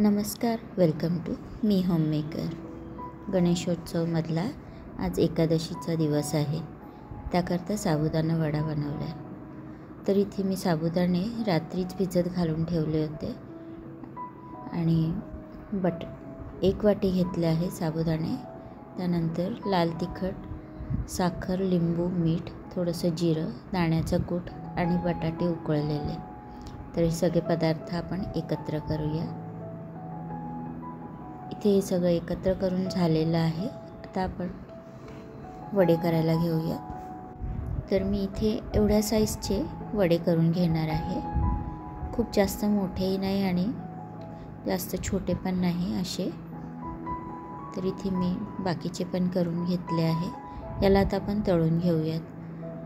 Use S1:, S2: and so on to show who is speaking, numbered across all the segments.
S1: नमस्कार, welcome to me homemaker. गणेशोत्सवमधला आज एकादशीचा दिवस आहे. त्याकरता साबुदाणा वडा बनवला आहे. तर इथे मी साबुदाणे रात्रीच भिजत घालून ठेवले होते आणि 1 वाटी घेतले आहे साबुदाणे. त्यानंतर लाल तिखट, साखर, लिंबू, मीठ, थोडंसं जिरं, दाण्याचा कूट आणि बटाटे उकळलेले. तर हे सगळे पदार्थ आपण एकत्र करूया. इथे हे सगळं एकत्र करून झालेलं आहे. आता आपण वडे करायला घेऊया. तर मी इथे एवढ्या साईजचे वडे करून घेणार आहे. खूप जास्त मोठेही नाही आणि जास्त छोटे पण नाही असे. तर इथे मी बाकीचे पण करून घेतले आहे. याला आता आपण तळून घेऊयात.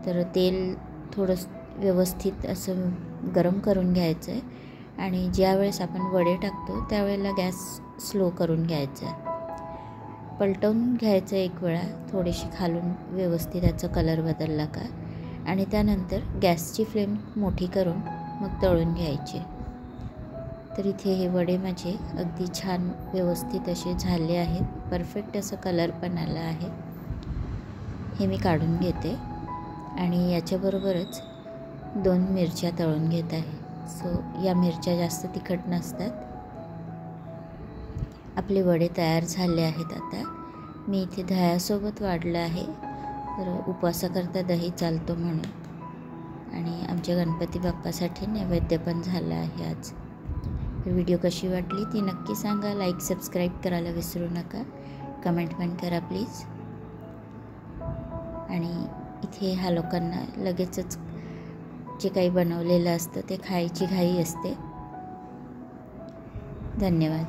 S1: तर तेल थोडं व्यवस्थित असं गरम करून घ्यायचं आहे आणि ज्यावेळेस आपण वडे टाकतो त्यावेळेला गॅस स्लो करून घ्यायचा आहे. पलटवून घ्यायचं एक वेळा, थोडीशी खालून व्यवस्थित त्याचा कलर बदलला का, आणि त्यानंतर गॅसची फ्लेम मोठी करून मग तळून घ्यायचे. तर इथे हे वडे माझे अगदी छान व्यवस्थित असे झाले आहेत. परफेक्ट असं कलर पण आला आहे. हे मी काढून घेते आणि याच्याबरोबरच 2 मिरच्या तळून घेत आहे. या मिरच्या जास्त तिखट नसतात. आपले वडे तयार झाले आहेत. आता मी इथे दह्यासोबत वाढलं आहे. तर उपवासाकरता दही चालतो म्हणून, आणि आमच्या गणपती बाप्पासाठी नैवेद्य पण झाला आहे आज. व्हिडिओ कशी वाटली ती नक्की सांगा. लाईक, सबस्क्राईब करायला विसरू नका. कमेंट पण करा प्लीज. आणि इथे ह्या लोकांना लगेचच जे काही बनवलेलं असतं ते खायची घाई असते. धन्यवाद.